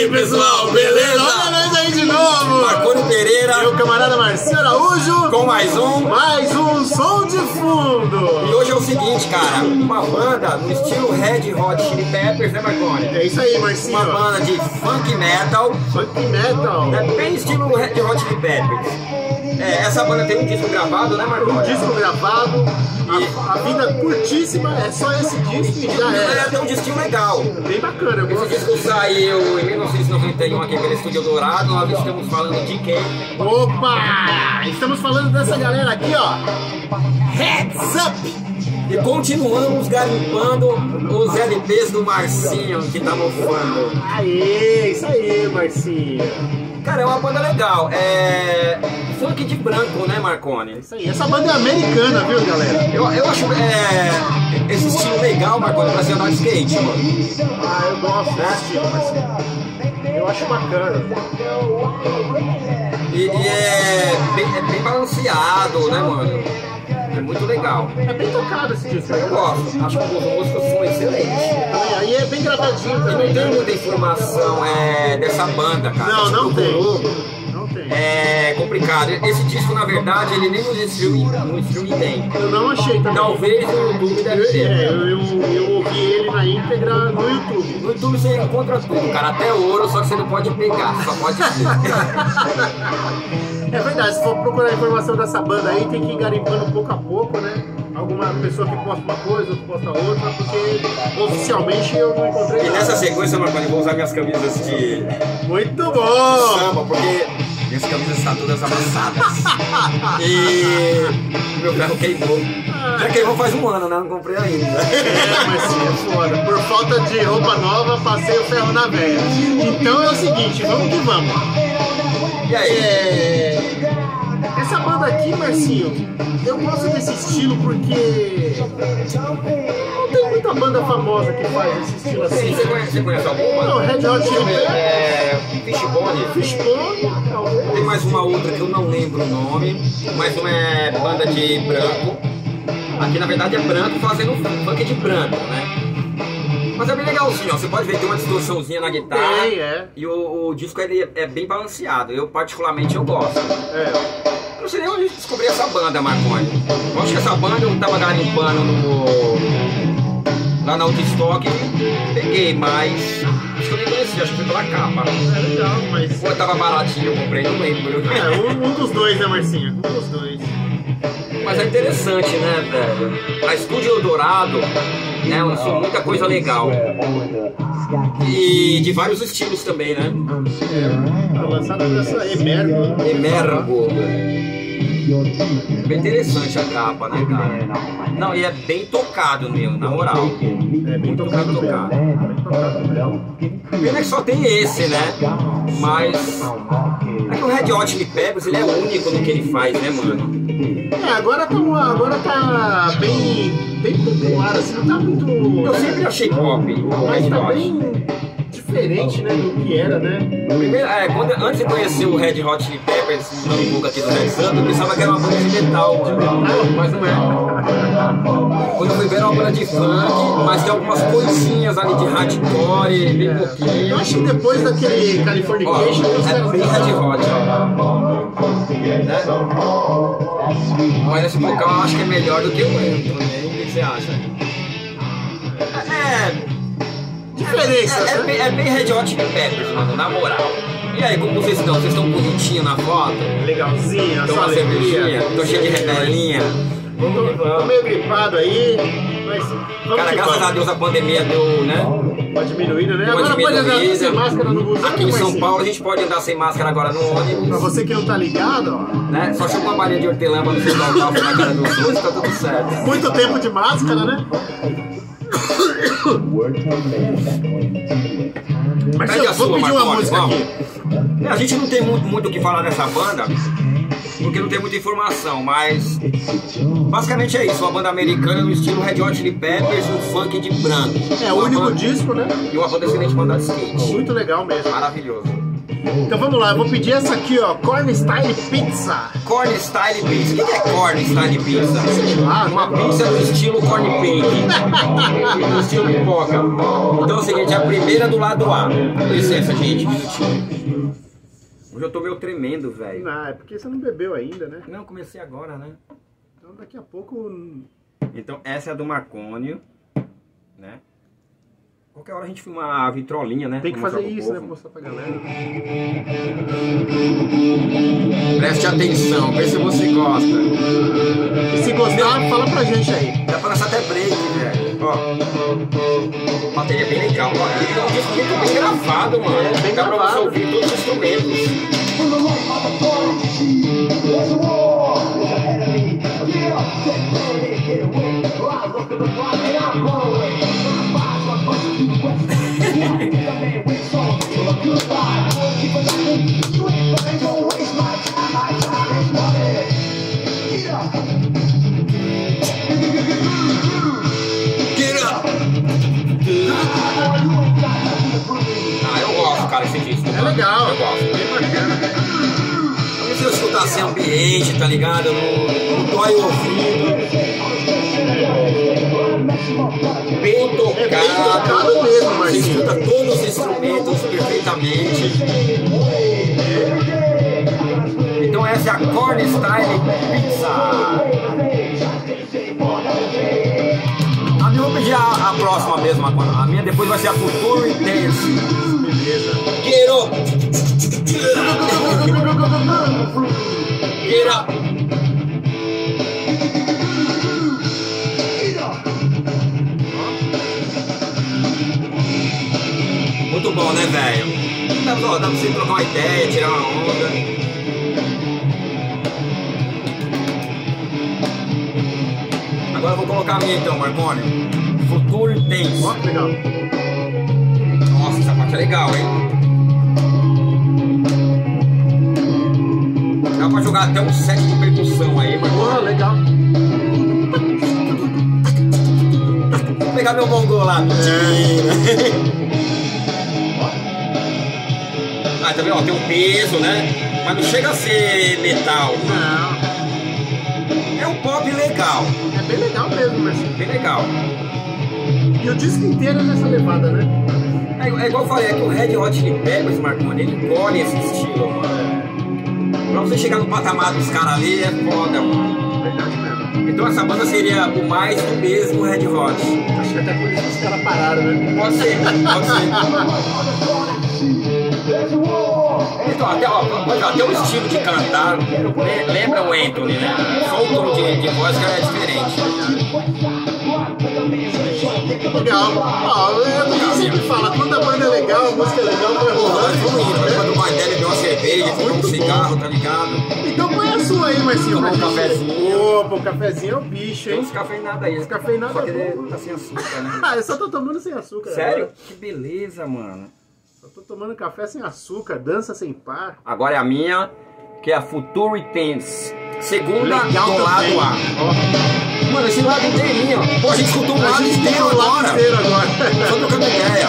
aí, pessoal, beleza? Olha nós aí de novo! Marconi Pereira, meu camarada Marcinho Araújo, com mais um som de fundo! E hoje é o seguinte, cara, uma banda no estilo Red Hot Chili Peppers, né, Marconi? É isso aí, Marcinho. Uma banda de funk metal. Funk metal. É bem estilo Red Hot Chili Peppers. É, essa banda tem um disco gravado, né, Marconi? Um disco gravado, a vida curtíssima, é só esse disco e já é. Tem um disquinho legal. Bem bacana, eu gosto. Esse disco saiu em 1991 aqui pelo Estúdio Dourado, nós estamos falando de quem? Opa! Estamos falando dessa galera aqui, ó. Heads Up! E continuamos garimpando os LPs do Marcinho, que tá mofando. Aê, isso aí, Marcinho. Cara, é uma banda legal. É funk de branco, né, Marconi? Isso aí. Essa banda é americana, viu, galera? Eu acho esse estilo legal, Marconi, pra se andar de skate, mano. Ah, eu gosto desse estilo, Marcinho. Eu acho bacana. E é bem balanceado, né, mano? É muito legal. É bem tocado esse disco. Eu gosto. Acho que as músicas são excelentes. Aí é bem gravadinho E também. não tem muita informação dessa banda, cara. Não tem. Não tem. É complicado. Esse disco, na verdade, ele nem no streaming tem. Eu não achei também. Talvez no YouTube deve ter. Eu ouvi ele na íntegra no YouTube. No YouTube você encontra tudo, cara. Até ouro, só que você não pode pegar. Só pode ver. É verdade, se for procurar informação dessa banda aí, tem que ir garimpando pouco a pouco, né? Alguma pessoa que posta uma coisa, outra posta outra, porque oficialmente eu não encontrei E nada. nessa sequência, Marconi, eu vou usar minhas camisas de Muito bom! samba, porque minhas camisas estão todas amassadas. E meu ferro queimou. Já queimou faz um ano, né? Não comprei ainda. Mas sim, é foda. Por falta de roupa nova, passei o ferro na veia. Então é o seguinte, vamos que vamos. E aí? Essa banda aqui, Marcinho, eu gosto desse estilo porque não tem muita banda famosa que faz esse estilo assim. Você conhece alguma? Não, Red Hot Chili Peppers. Fishbone. Fishbone, talvez. Tem mais uma outra que eu não lembro o nome, mas uma é banda de branco. Aqui na verdade é branco fazendo funk de branco, né? Mas é bem legalzinho, ó. Você pode ver, tem uma distorçãozinha na guitarra. Tem, é. E o disco ele é bem balanceado. Eu particularmente eu gosto. Eu não sei nem onde descobri essa banda, Marconi. Eu acho que essa banda eu tava garimpando lá na Woodstock e peguei, mas acho que eu nem conhecia, acho que foi pela capa. É legal, mas... Ou tava baratinho, eu comprei, não lembro. um dos dois, né, Marcinho? Um dos dois. Mas é interessante, né, velho? A Estúdio Dourado, né, lançou muita coisa legal. E de vários estilos também, né? Tá lançada dessa Emergo. Emergo. Bem interessante a capa, né, cara? Não, e é bem tocado mesmo, na moral. É bem tocado mesmo. Bem tocado mesmo. Pena que só tem esse, né? Mas é que o Red Hot Chili Peppers, ele é único no que ele faz, né, mano? Agora tá bem popular, assim, não tá muito... Eu sempre achei pop o Mas Red tá Hot. bem diferente, né, do que era, né? Primeiro, antes de conhecer o Red Hot Chili Peppers, no book aqui do Red Sun, eu pensava que era uma banda de metal, mas não é. Quando eu fui ver, era uma banda de funk, mas tem algumas coisinhas ali de hardcore, bem pouquinho. Eu acho que depois daquele Ó, Californication, os é caras... bem Red Hot, ó. Né? Mas esse vocal eu acho que é melhor do que o Anthony. O que você acha? Diferenças, né? É bem Red Hot Chili Peppers, mano, na moral. E aí, como vocês estão? Vocês estão bonitinhos na foto? Legalzinha, Estão só uma cervejinha? alegria. Tô cheio de rebelinha. Tô meio gripado aí, mas vamos Cara, que graças vamos. a Deus a pandemia deu, né? Uma diminuída, né? Deu uma Agora pode andar diminuída. sem máscara no busão, Aqui em São Marcinho? Paulo a gente pode andar sem máscara agora no Pra ônibus, você que não tá ligado, ó, né? Só chupa uma balinha de hortelã pra não ser local na cara dos outros, tá tudo certo. muito tempo de máscara, né? Mas Pede a eu vou sua, pedir uma Marconi, música vamos. aqui. A gente não tem muito o que falar dessa banda, porque não tem muita informação, mas basicamente é isso, uma banda americana no estilo Red Hot Chili Peppers, um funk de branco. É o único disco, né? E uma banda excelente banda de skate. Muito legal mesmo. Maravilhoso. Então vamos lá, eu vou pedir essa aqui, ó, Corn Style Pizza. Corn Style Pizza. O que é Corn Style Pizza? Sei lá, Uma pizza do estilo corn pink. Do estilo pipoca. Então é o seguinte, a primeira do lado A. Com licença, gente, um minutinho. Hoje eu tô meio tremendo, velho. Não, é porque você não bebeu ainda, né? Não, comecei agora, né? Então daqui a pouco... Então essa é a do Marcônio, né? Qualquer hora a gente filma a vitrolinha, né? Tem que fazer isso, né? Pra Pra mostrar pra galera. Preste atenção, vê se você gosta. E se gostar, fala pra gente aí. Dá pra lançar até break, velho. Ó. Bateria bem legal. Ó, é um disco muito bem gravado, mano. Bem Dá pra você gravado. ouvir todos os instrumentos. Ah, eu gosto, cara, esse disco. É legal, Eu gosto. bem bacana. Não precisa escutar sem ambiente, tá ligado? Não dói o ouvido. Bem tocado. É bem tocado mesmo, Você Marcinho. escuta todos os instrumentos perfeitamente. Então essa é a Corn Style Pizza. A minha eu vou pedir a próxima mesmo. A minha depois vai ser a Future Dance. Beleza. Get up! Get up! Muito bom, né, velho? Dá pra você trocar uma ideia, tirar uma onda. Agora eu vou colocar a minha então, Marcônio. Future Dance. Ó, que legal. Nossa, essa parte é legal, hein? Dá pra jogar até um set de percussão aí, Porra, Marcônio. legal. Vou pegar meu bongô lá. Ah, tá vendo? Ó, tem um peso, né? Mas não chega a ser metal. Não, É um pop legal. é bem legal mesmo, Marcinho. Bem legal. E o disco inteiro é nessa levada, né? É igual eu falei, é que o Red Hot Chili Peppers, Marconi, ele colhe esse estilo, mano. Pra você chegar no patamar dos caras ali é foda, mano. Verdade mesmo. Então essa banda seria o mais do mesmo Red Hot. Acho que até por isso os caras pararam, né? Pode ser, pode ser. Então, até o estilo de cantar lembra o Anthony, né? Só o tom de voz que é diferente. Legal. Ó, é o que a gente sempre fala, quando a banda é legal, a música é legal, vai Porra, rolando. vai fluindo, vai tomar uma ideia, beber uma cerveja, fumar um cigarro, tá ligado? Então põe a sua aí, Marcinho. Tomar um pra gente. cafezinho. Opa, o cafezinho é o bicho, Tem hein? uns cafeinados aí. Os cafeinados Só que é ele bom. tá sem açúcar, né? Ah, eu só tô tomando sem açúcar. Sério? Agora. Que beleza, mano. Só tô tomando café sem açúcar, dança sem par. Agora é a minha, que é a Future Tense. Segunda Legal do lado também. A. Ó, Mano, esse lado inteirinho. Pô, a gente escutou um a lado gente tem inteiro o lado agora. inteiro agora. Só trocando ideia.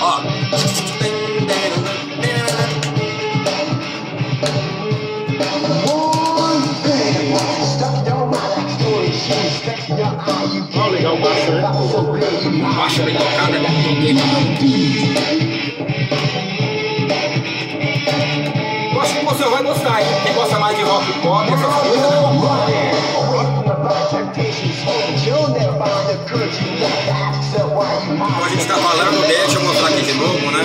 Ó. Ó, legal o baixo, né? Baixa bem tocada. Eu acho que você vai gostar, hein? Quem gosta mais de rock pop, essas coisas, né? Como a gente tá falando, deixa eu mostrar aqui de novo, né?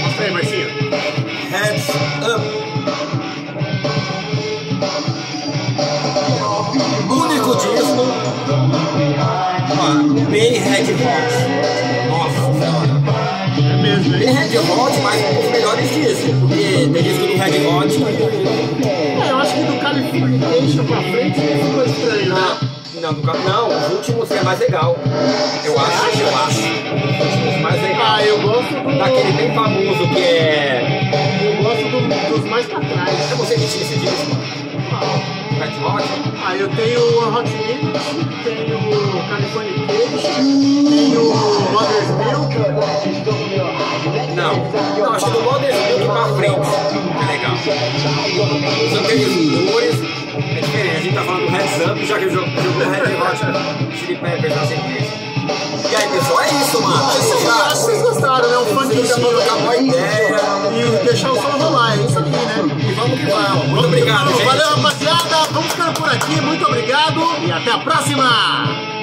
Mostra aí, Marcinho. Heads Up. Único disco. Ó, bem Red Hot. Nossa senhora. É mesmo, Bem hein? Red Hot, mas um dos melhores discos. Porque tem disco do Red Hot. É, eu acho que do Californication pra frente ficou estranho, né? Não, os últimos é mais legal. Eu acho. Os últimos mais legal. Ah, eu gosto do... Daquele bem famoso que é. Eu gosto dos mais pra trás. É você que tinha esse disco? Red Hot? Ah, eu tenho o Hot Limit, tenho o Californication, tenho o Mother's Milk. Não. do Modern Milk pra frente. É legal. São aqueles cores, é diferente. A gente tá falando do Heads Up, já que eu joguei o Red Hot Chili Peppers na sequência. E aí, pessoal, é isso, mano. Acho que vocês gostaram, né? Um funkzinho uma ideia. e deixar o som rolar, é isso aí, né? E vamos que vamos. Muito obrigado, gente. Valeu, rapaziada. Vamos ficando por aqui. Muito obrigado e até a próxima.